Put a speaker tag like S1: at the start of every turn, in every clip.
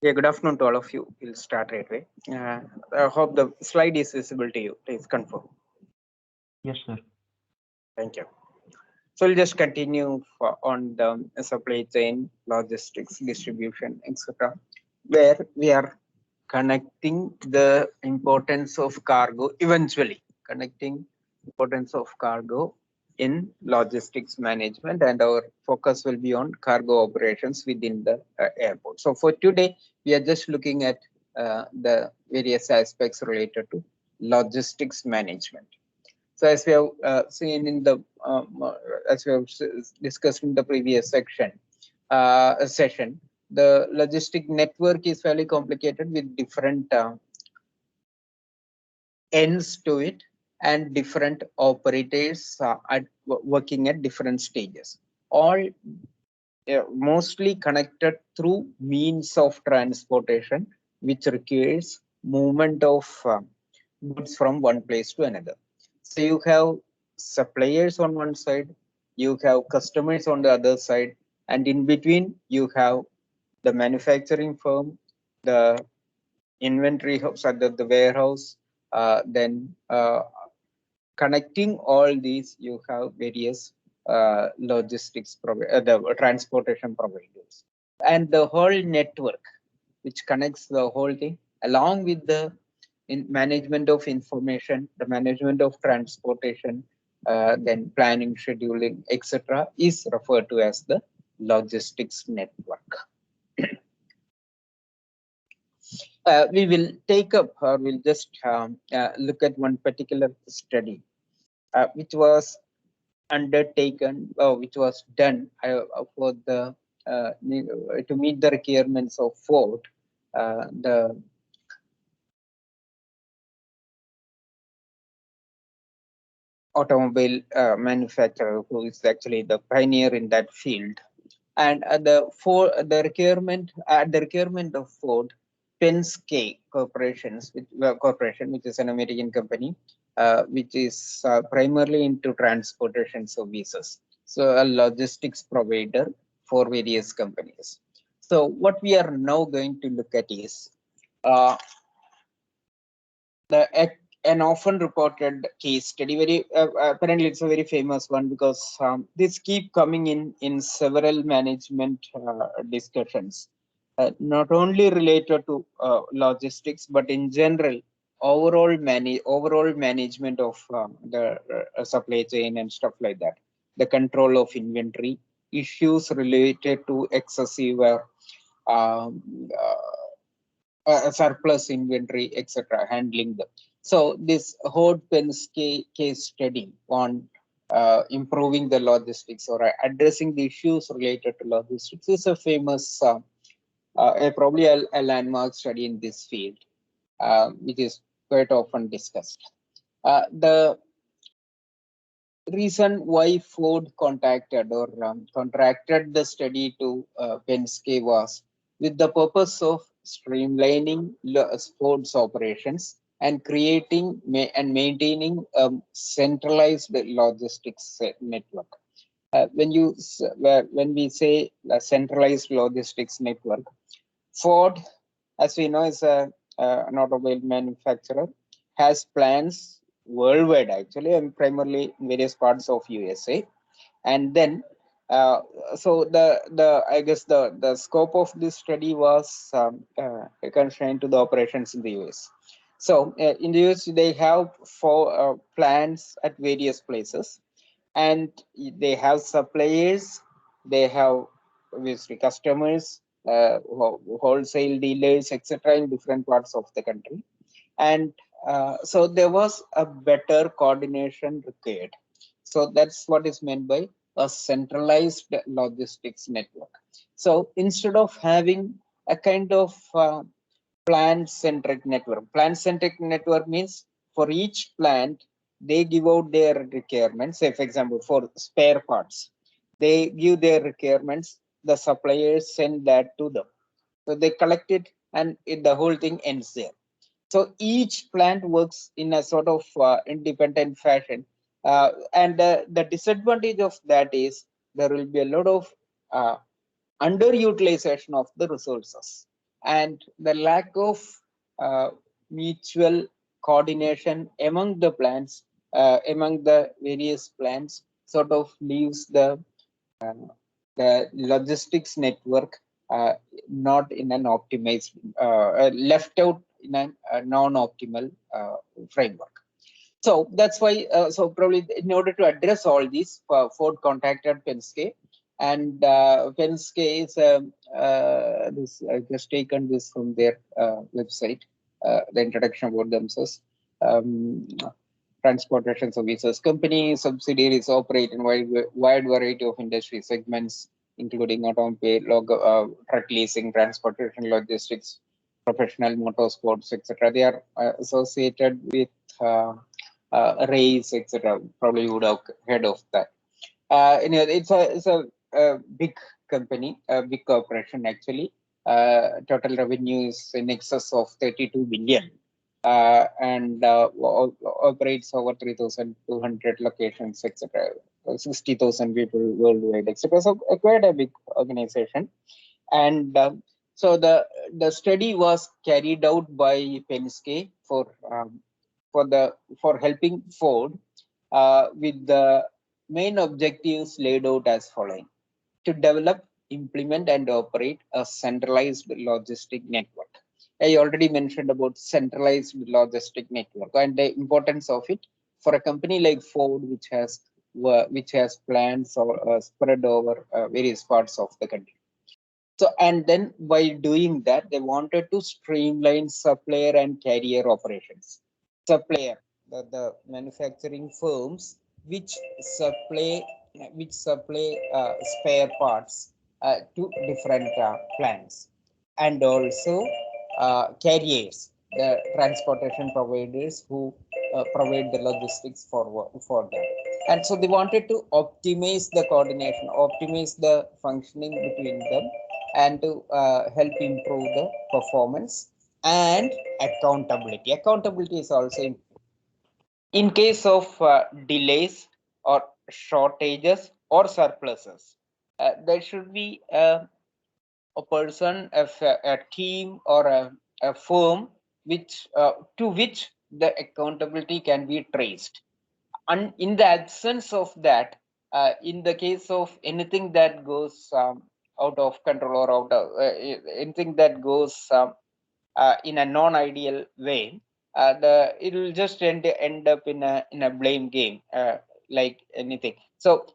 S1: Yeah, good afternoon to all of you. We'll start right away. I hope the slide is visible to you. Please confirm.
S2: Yes, sir.
S1: Thank you. So we'll just continue on the supply chain, logistics, distribution, etc., where we are connecting the importance of cargo, eventually connecting importance of cargo in logistics management, and our focus will be on cargo operations within the airport. So for today, we are just looking at the various aspects related to logistics management. So as we have seen in the as we have discussed in the previous session, the logistic network is fairly complicated with different ends to it and different operators working at different stages. All mostly connected through means of transportation, which requires movement of goods from one place to another. So you have suppliers on one side, you have customers on the other side, and in between you have the manufacturing firm, the inventory house, the warehouse, then connecting all these, you have various the transportation providers, and the whole network which connects the whole thing, along with the management of information, the management of transportation, then planning, scheduling, etc., is referred to as the logistics network. We will take up, or we'll just look at one particular study which was undertaken, which was done for the to meet the requirements of Ford, the automobile manufacturer, who is actually the pioneer in that field. And the requirement of Ford, Penske Corporation, which is an American company, which is primarily into transportation services, so a logistics provider for various companies. So what we are now going to look at is an often reported case study. Very apparently, it's a very famous one because this keep coming in several management discussions, not only related to logistics, but in general overall management of the supply chain and stuff like that. The control of inventory, issues related to excessive um, surplus inventory, etc., handling them. So this Hod Penske case study on improving the logistics or addressing the issues related to logistics is a famous, probably a landmark study in this field, which is quite often discussed. The reason why Ford contacted or contracted the study to Penske was with the purpose of streamlining Ford's operations and creating and maintaining a centralized logistics network. When we say a centralized logistics network, Ford, as we know, is an automobile manufacturer, has plants worldwide actually, and primarily in various parts of USA. And then so the I guess the scope of this study was constrained to the operations in the US. So in the US they have four plants at various places, and they have suppliers, they have obviously customers, wholesale dealers, etc., in different parts of the country. And so there was a better coordination required. So that's what is meant by a centralized logistics network. So instead of having a kind of plant-centric network means for each plant, they give out their requirements. Say, for example, for spare parts, they give their requirements, the suppliers send that to them. So they collect it, and the whole thing ends there. So each plant works in a sort of independent fashion. And the disadvantage of that is there will be a lot of underutilization of the resources. and the lack of mutual coordination among the plants, among the various plants, sort of leaves uh, the logistics network not in an optimized, left out in a non-optimal framework. So that's why, so probably in order to address all these, Ford contacted Penske, and Penske is this. I just taken this from their website. The introduction about themselves. Um, Transportation services company subsidiaries operate in wide variety of industry segments, including automobile, truck leasing, transportation, logistics, professional motorsports, etc. They are associated with race, etc. Probably you would have heard of that. It's a big company, a big corporation actually. Total revenue is in excess of 32 billion, and operates over 3,200 locations, etc. 60,000 people worldwide, etc. So quite a big organization. And so the study was carried out by Penske for helping Ford with the main objectives laid out as following: to develop, implement, and operate a centralized logistic network. I already mentioned about centralized logistic network and the importance of it for a company like Ford, which has plants or spread over various parts of the country. So, and then by doing that, they wanted to streamline supplier and carrier operations. Supplier, the manufacturing firms which supply spare parts to different plants, and also carriers, the transportation providers who provide the logistics for them. And so they wanted to optimize the coordination, optimize the functioning between them, and to help improve the performance and accountability. Accountability is also important. In case of delays or shortages or surpluses, there should be a person, a team, or a firm which to which the accountability can be traced. And in the absence of that, in the case of anything that goes out of control, or anything that goes in a non-ideal way, it will just end up in a blame game, like anything. So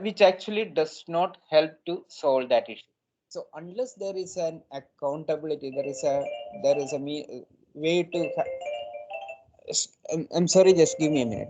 S1: which actually does not help to solve that issue. So unless there is an accountability, there is a way to. I'm sorry, just give me a minute.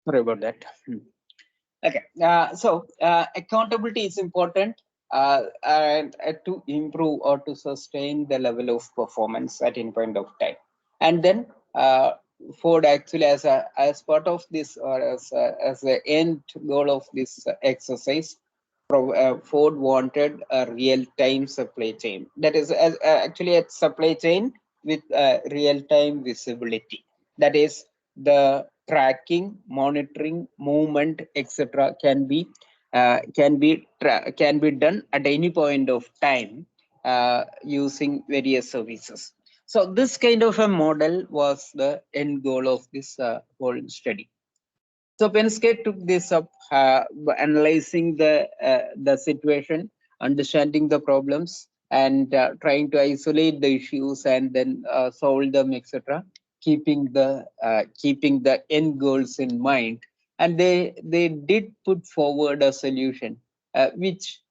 S1: Sorry about that. Okay, so accountability is important, and to improve or to sustain the level of performance at any point of time. And then Ford actually, as part of this, or as the end goal of this exercise, Ford wanted a real-time supply chain. That is actually a supply chain with real-time visibility. That is, the tracking, monitoring, movement, etc. Can be done at any point of time using various services. So this kind of a model was the end goal of this whole study. So Penske took this up, analyzing the situation, understanding the problems, and trying to isolate the issues and then solve them, etc. Keeping the end goals in mind, and they did put forward a solution which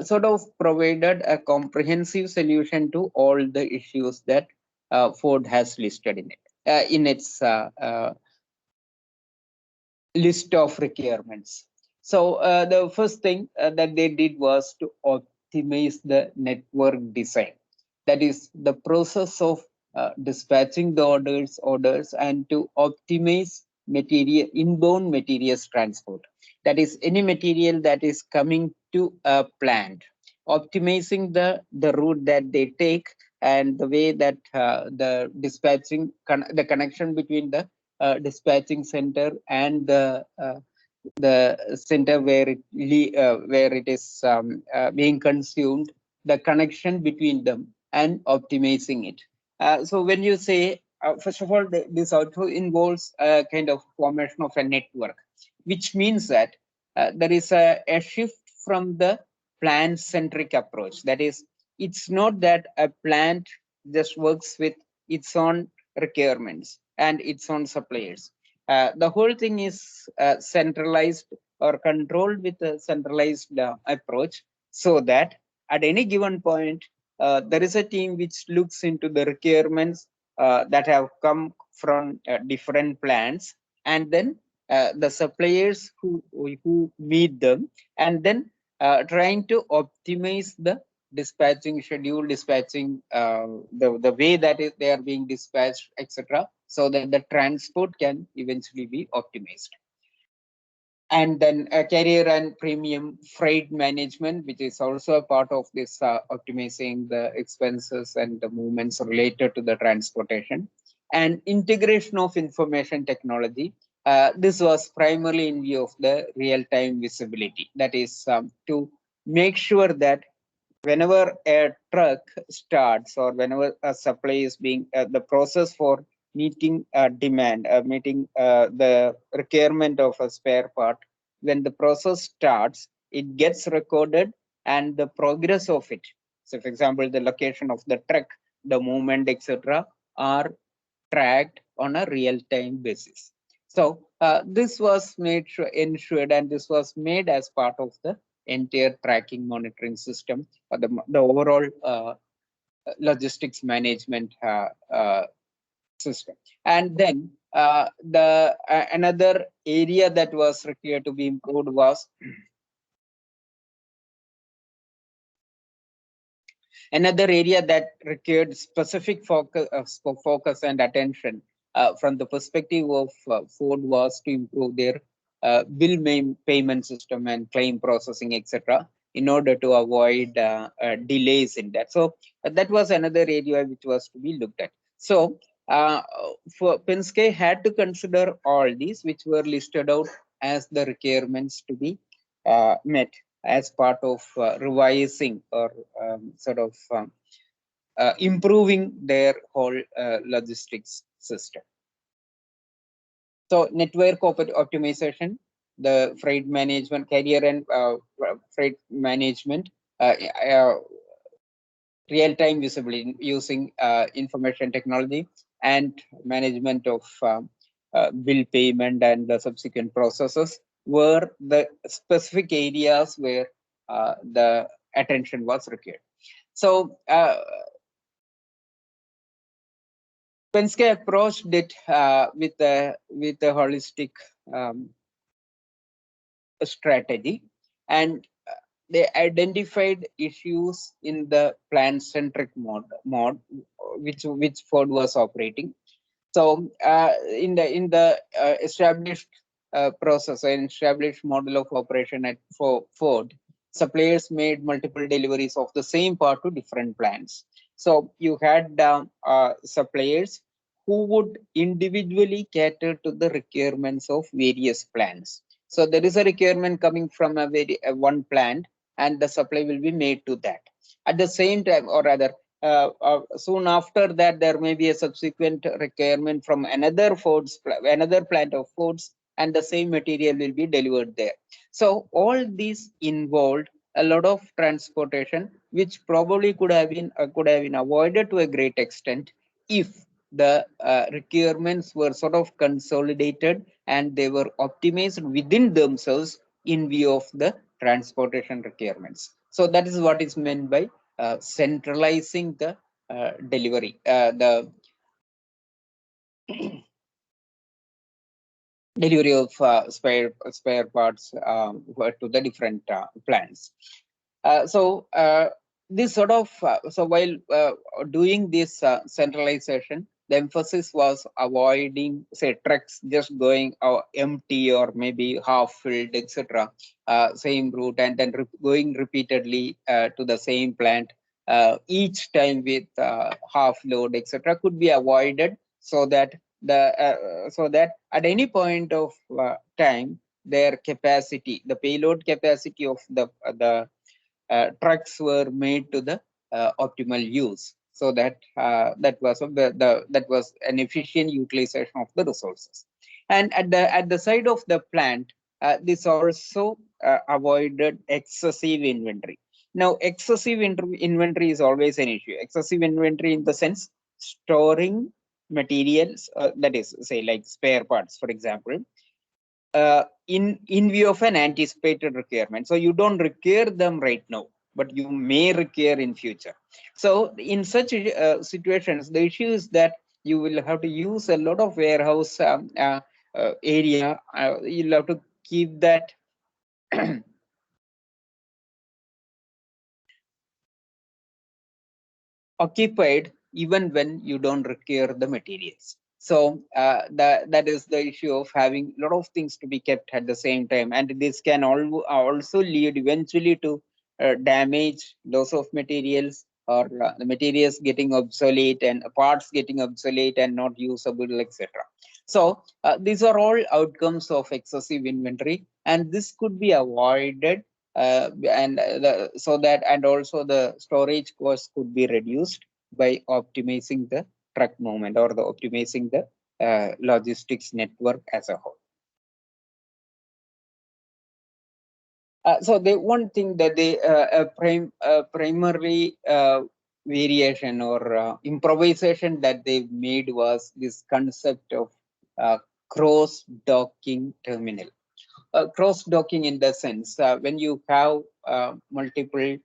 S1: sort of provided a comprehensive solution to all the issues that Ford has listed in its list of requirements. So the first thing that they did was to optimize the network design. That is the process of dispatching the orders and to optimize material inbound materials transport. That is any material that is coming to a plant, optimizing the route that they take and the way that the dispatching the connection between the dispatching center and the center where it is being consumed, the connection between them and optimizing it. So when you say, first of all, this also involves a kind of formation of a network, which means that there is a shift from the plant centric approach. That is, it's not that a plant just works with its own requirements and its own suppliers. The whole thing is centralized or controlled with a centralized approach, so that at any given point, there is a team which looks into the requirements that have come from different plants, and then the suppliers who meet them, and then trying to optimize the dispatching schedule, dispatching the way that they are being dispatched, etc., so that the transport can eventually be optimized. And then carrier and premium freight management, which is also a part of this optimizing the expenses and the movements related to the transportation. And integration of information technology. This was primarily in view of the real-time visibility. That is to make sure that whenever a truck starts or whenever a supply is being, the process for meeting demand, meeting the requirement of a spare part, when the process starts, it gets recorded and the progress of it. So for example, the location of the truck, the movement, etc., are tracked on a real-time basis. So this was made ensured, and this was made as part of the entire tracking monitoring system, or the overall logistics management system. And then another area that was required to be improved was another area that required specific focus and attention from the perspective of Ford was to improve their bill payment system and claim processing, etc., in order to avoid delays in that. So that was another area which was to be looked at. So for Penske had to consider all these, which were listed out as the requirements to be met as part of revising or improving their whole logistics system. So network optimization, the freight management, carrier and freight management, real-time visibility using information technology, and management of bill payment and the subsequent processes were the specific areas where the attention was required. So Penske approached it with a holistic strategy, and they identified issues in the plant-centric mode, which Ford was operating. So in the established process and established model of operation at Ford, suppliers made multiple deliveries of the same part to different plants. So you had suppliers who would individually cater to the requirements of various plants. So there is a requirement coming from one plant, and the supply will be made to that. At the same time, or rather, soon after that, there may be a subsequent requirement from another plant of Ford's, and the same material will be delivered there. So all these involved a lot of transportation, which probably could have been avoided to a great extent if the requirements were sort of consolidated and they were optimized within themselves in view of the transportation requirements. So that is what is meant by centralizing the delivery, the delivery of spare parts to the different plants. This sort of so while doing this centralization, the emphasis was avoiding, say, trucks just going empty or maybe half filled, etc. Same route, and then going repeatedly to the same plant each time with half load, etc. could be avoided, so that at any point of time, their capacity, the payload capacity of the trucks were made to the optimal use, so that that was an efficient utilization of the resources. And at the side of the plant, this also avoided excessive inventory. Now, excessive inventory is always an issue. Excessive inventory in the sense storing materials, that is, say, like spare parts, for example, in view of an anticipated requirement. So you don't require them right now, but you may require in future. So in such situations, the issue is that you will have to use a lot of warehouse area. You'll have to keep that occupied even when you don't require the materials. So that is the issue of having a lot of things to be kept at the same time, and this can also lead eventually to damage, loss of materials, or the materials getting obsolete and parts getting obsolete and not usable, etc. So these are all outcomes of excessive inventory, and this could be avoided, so that, and also the storage cost could be reduced by optimizing the truck movement, or the optimizing the logistics network as a whole. So the one thing that they primary variation or improvisation that they made was this concept of cross docking terminal. Cross docking in the sense when you have multiple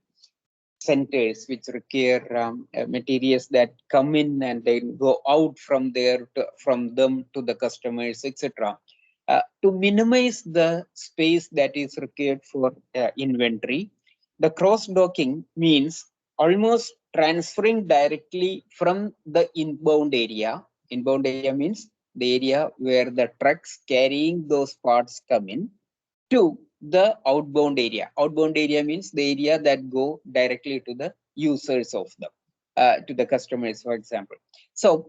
S1: centers which require materials that come in and then go out from there from them to the customers, etc. To minimize the space that is required for inventory, the cross docking means almost transferring directly from the inbound area. Inbound area means the area where the trucks carrying those parts come in, to the outbound area. Outbound area means the area that go directly to the users of them, to the customers, for example. So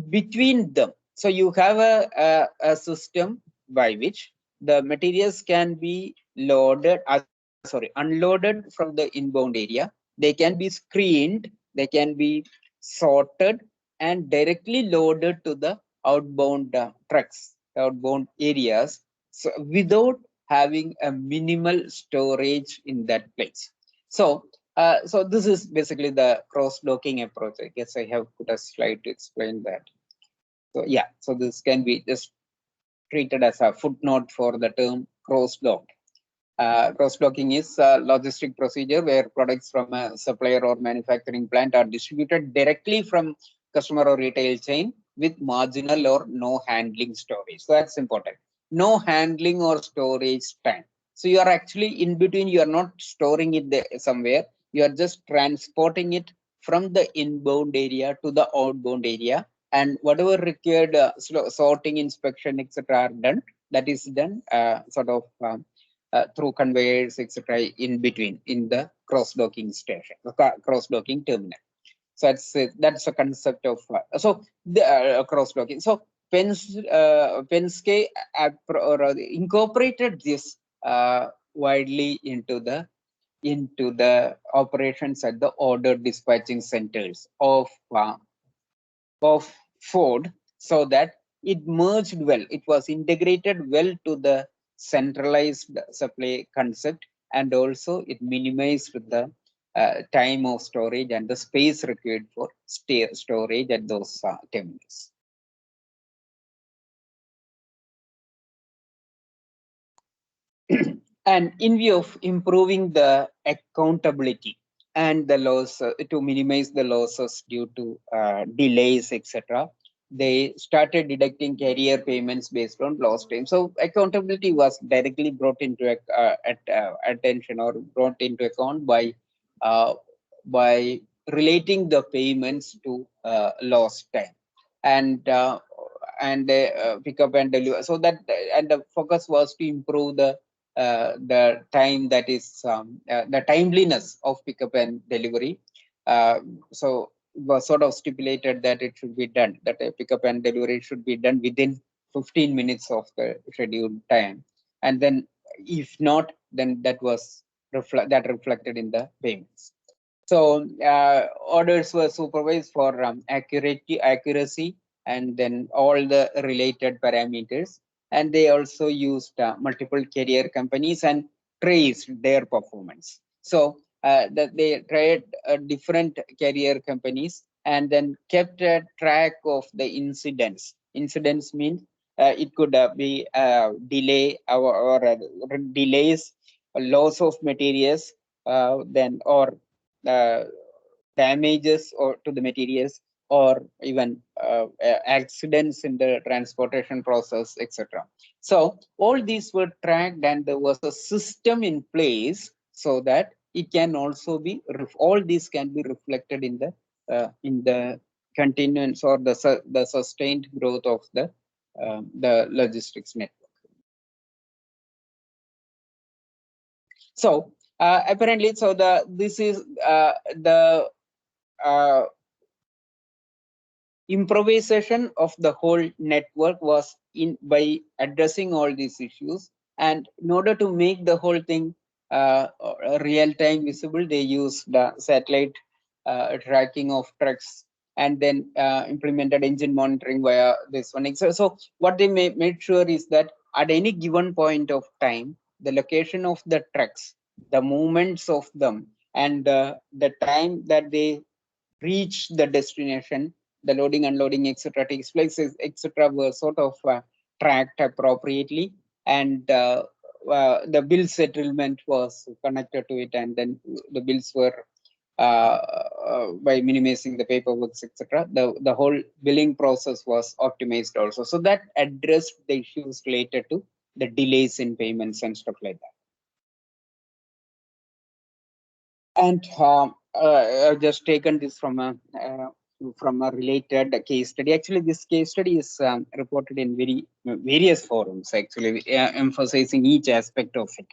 S1: between them, so you have a system by which the materials can be unloaded from the inbound area. They can be screened, they can be sorted, and directly loaded to the outbound trucks, outbound areas, so without having a minimal storage in that place. So so this is basically the cross-docking approach. I guess I have put a slide to explain that. So yeah, so this can be just treated as a footnote for the term cross-dock. Cross-docking is a logistic procedure where products from a supplier or manufacturing plant are distributed directly from customer or retail chain with marginal or no handling storage. So that's important. No handling or storage time. So you are actually in between. You are not storing it there somewhere. You are just transporting it from the inbound area to the outbound area, and whatever required sorting, inspection, etc. are done. That is done sort of through conveyors, etc. in between, in the cross-docking station, cross-docking terminal. So that's a concept of so the cross-docking. So Penske incorporated this widely into the operations at the order dispatching centers of Ford, so that it merged well. It was integrated well to the centralized supply concept, and also it minimized the time of storage and the space required for storage at those terminals. And in view of improving the accountability and the loss, to minimize the losses due to delays, etc., they started deducting carrier payments based on lost time. So accountability was directly brought into attention or brought into account uh, by relating the payments to lost time and pick up and deliver. So that and the focus was to improve the time, that is the timeliness of pickup and delivery. Uh, so it was sort of stipulated that it should be done, that a pickup and delivery should be done within 15 minutes of the scheduled time, and then if not, then that was reflected in the payments. So orders were supervised for accuracy and then all the related parameters. And they also used multiple carrier companies and traced their performance. So they tried different carrier companies and then kept a track of the incidents. Incidents means it could be delay or delays, loss of materials, then or uh, damages or to the materials, or even accidents in the transportation process, etc. So all these were tracked, and there was a system in place so that it can also be all these can be reflected in the continuance or the sustained growth of the logistics network. So apparently, so this is the uh, improvisation of the whole network was in by addressing all these issues, and in order to make the whole thing real time visible, they used the satellite tracking of trucks, and then implemented engine monitoring via this one. So what they made sure is that at any given point of time, the location of the trucks, the movements of them, and the time that they reach the destination, the loading, unloading, etc. takes place, etc. were sort of tracked appropriately, and the bill settlement was connected to it, and then the bills were by minimizing the paperwork, etc. The whole billing process was optimized also. So that addressed the issues related to the delays in payments and stuff like that. And I've just taken this from a related case study. Actually, this case study is reported in various forums, actually emphasizing each aspect of it.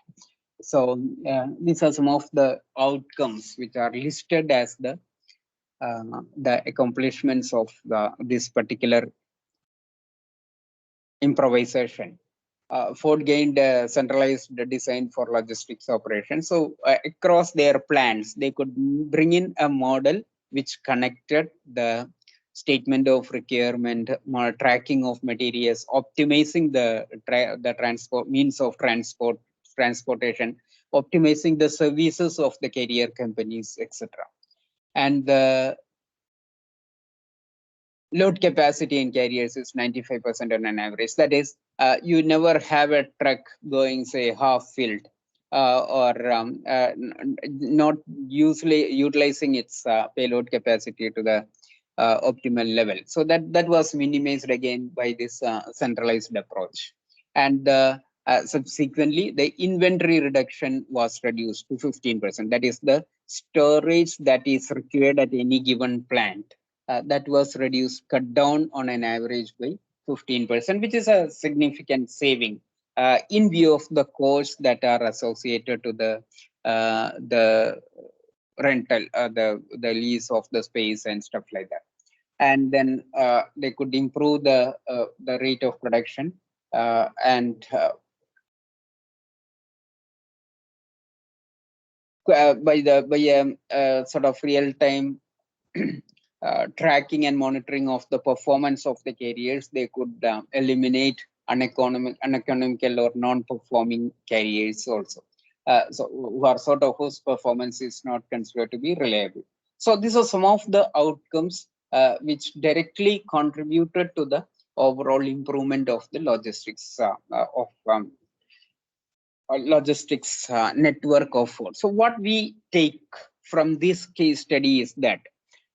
S1: So these are some of the outcomes which are listed as the accomplishments of this particular improvisation. Ford gained a centralized design for logistics operations. So across their plans, they could bring in a model which connected the statement of requirement, tracking of materials, optimizing the transport means of transportation, optimizing the services of the carrier companies, etc. And the load capacity in carriers is 95% on an average. That is, you never have a truck going, say, half filled or not usually utilizing its payload capacity to the optimal level. So that was minimized again by this centralized approach. And subsequently, the inventory reduction was reduced to 15%. That is the storage that is required at any given plant. That was reduced, cut down on an average by 15%, which is a significant saving in view of the costs that are associated to the rental, the lease of the space and stuff like that. And then they could improve the rate of production and by sort of real time tracking and monitoring of the performance of the carriers, they could eliminate uneconomical or non-performing carriers also. So who are sort of whose performance is not considered to be reliable. So these are some of the outcomes which directly contributed to the overall improvement of the logistics network of Ford. So what we take from this case study is that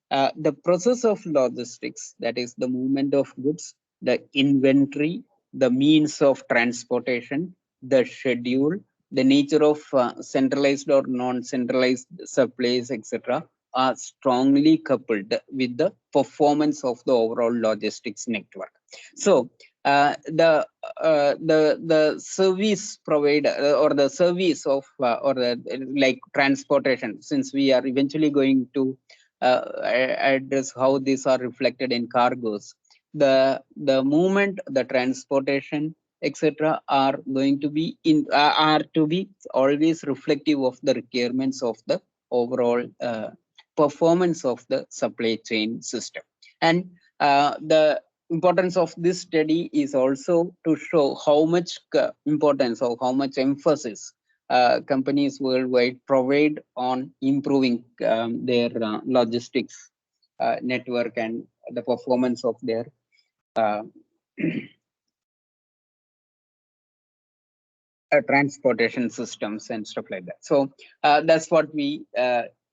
S1: The process of logistics, that is the movement of goods, the inventory, the means of transportation, the schedule, the nature of centralized or non-centralized supplies, etc., are strongly coupled with the performance of the overall logistics network. So the service provider or the service of or the, like transportation, since we are eventually going to address how these are reflected in cargoes, the movement, the transportation, etc., are going to be are to be always reflective of the requirements of the overall performance of the supply chain system. And the importance of this study is also to show how much importance or how much emphasis companies worldwide provide on improving their logistics network and the performance of their uh, transportation systems and stuff like that. So that's what we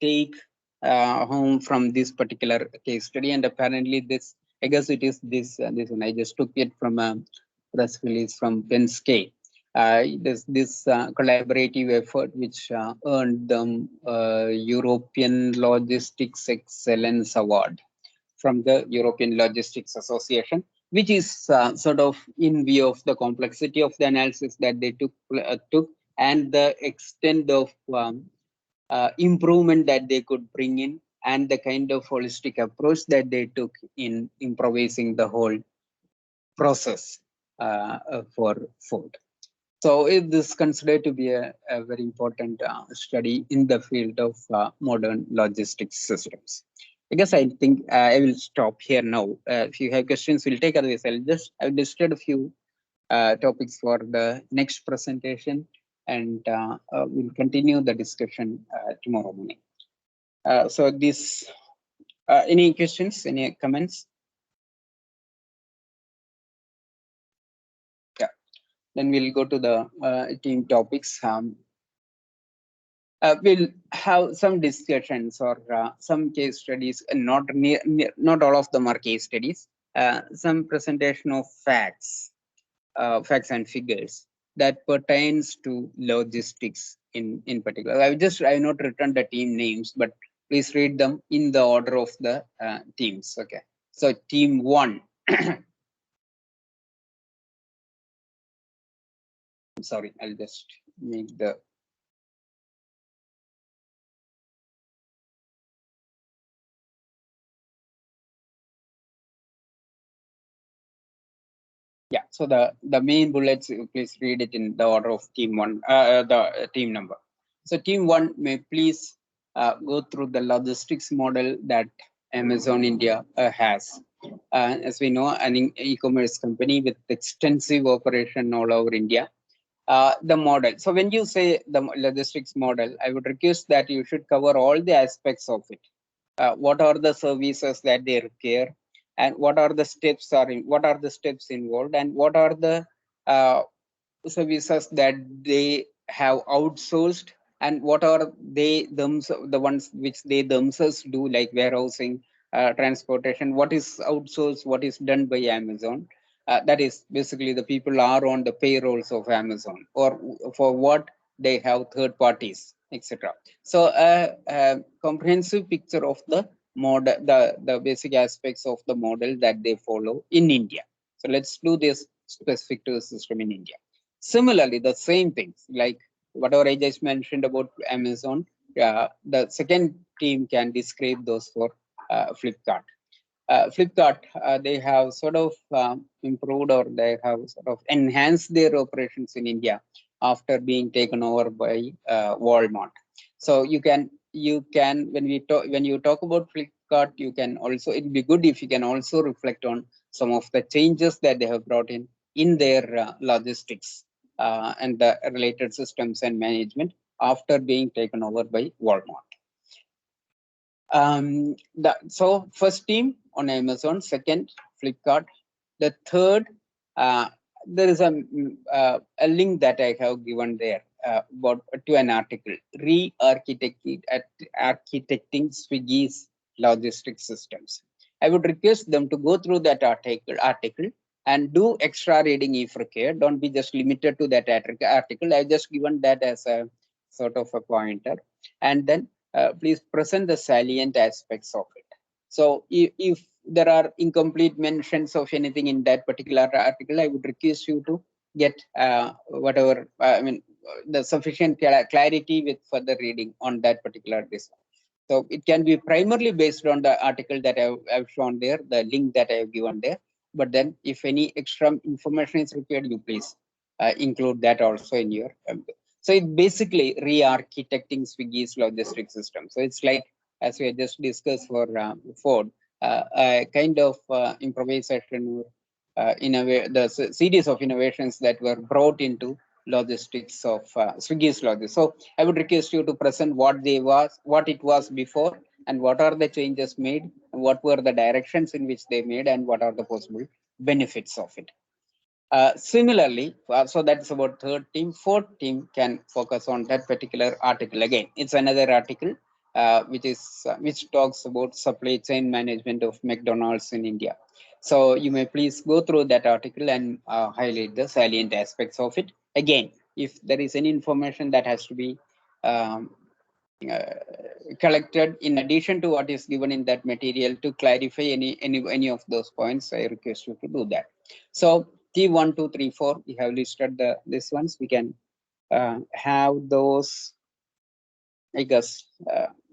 S1: take home from this particular case study. And apparently this, I guess it is this one. I just took it from a press release from Penske. This collaborative effort which earned them European Logistics Excellence Award from the European Logistics Association, which is sort of in view of the complexity of the analysis that they took and the extent of improvement that they could bring in, and the kind of holistic approach that they took in improvising the whole process for Ford. So it is considered to be a very important study in the field of modern logistics systems. I guess I think I will stop here now. If you have questions, we'll take otherwise. I've listed a few topics for the next presentation, and we'll continue the discussion tomorrow morning. So this, any questions, any comments? Yeah, then we'll go to the team topics. We'll have some discussions or some case studies, not all of them are case studies, some presentation of facts and figures that pertains to logistics in particular. I have not written the team names, but please read them in the order of the teams. Okay, so team 1. I'm sorry, I'll just make the yeah. So the main bullets, please read it in the order of team 1, the team number. So team 1 may please go through the logistics model that Amazon India has. As we know, an e-commerce company with extensive operation all over India. The model. So when you say the logistics model, I would request that you should cover all the aspects of it. What are the services that they require, and what are the steps involved, and what are the services that they have outsourced, and what are they themselves, the ones which they themselves do, like warehousing, transportation, what is outsourced, what is done by Amazon. That is basically the people are on the payrolls of Amazon, or for what they have third parties, etc. So a comprehensive picture of the model, the basic aspects of the model that they follow in India. So let's do this specific to the system in India. Similarly, the same things like whatever I just mentioned about Amazon, the second team can describe those for Flipkart. Flipkart, they have sort of improved, or they have sort of enhanced their operations in India after being taken over by Walmart. So you can when you talk about Flipkart, you can also, it'd be good if you can also reflect on some of the changes that they have brought in their logistics and the related systems and management after being taken over by Walmart. So first team on Amazon, second Flipkart, the third, there is a link that I have given there about to an article, re-architecting Swiggy's logistic systems. I would request them to go through that article and do extra reading if required. Don't be just limited to that article. I've just given that as a sort of a pointer. And then please present the salient aspects of it. So if there are incomplete mentions of anything in that particular article, I would request you to get whatever, the sufficient clarity with further reading on that particular design. So it can be primarily based on the article that I've shown there, the link that I have given there. But then if any extra information is required, you please include that also in your. So it basically re-architecting Swiggy's logistic system. So it's like, as we just discussed for Ford, a kind of improvisation in a way, the series of innovations that were brought into logistics of Swiggy's logistics. So I would request you to present what it was before, and what are the changes made, and what were the directions in which they made, and what are the possible benefits of it. Similarly, so that's about third team. Fourth team can focus on that particular article. Again, it's another article which talks about supply chain management of McDonald's in India. So you may please go through that article and highlight the salient aspects of it. Again, if there is any information that has to be collected in addition to what is given in that material to clarify any of those points, I request you to do that. So T1, 2, 3, 4, we have listed these ones. We can have those, I guess,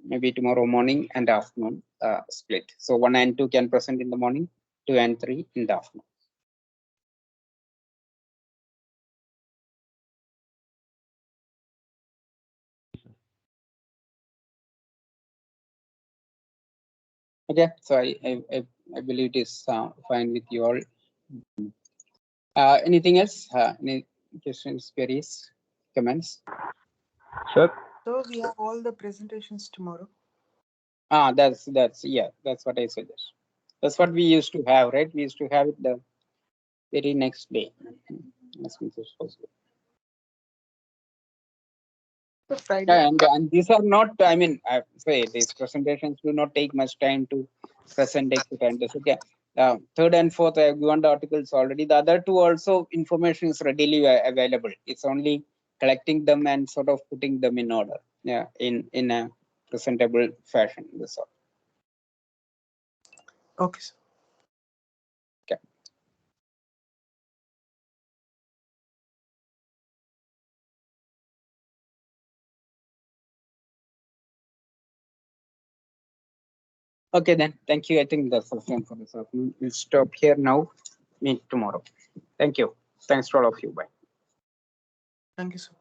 S1: maybe tomorrow morning and afternoon split. So 1 and 2 can present in the morning, 2 and 3 in the afternoon. Okay, so I believe it is fine with you all. Anything else? Any questions, queries, comments?
S2: Sir.
S3: So we have all the presentations tomorrow.
S1: That's what I suggest. That's what we used to have, right? We used to have it the very next day. As much as possible.
S3: So Friday.
S1: And these are not, I mean, I say these presentations do not take much time to present, etc. Okay. Third and fourth, I have given the articles already. The other two also, information is readily available. It's only collecting them and sort of putting them in order, yeah, in a presentable fashion. That's all.
S3: Okay, sir.
S1: Okay. Okay, then. Thank you. I think that's the same for this afternoon. We'll stop here now. Meet tomorrow. Thank you. Thanks to all of you. Bye.
S3: Thank you, sir.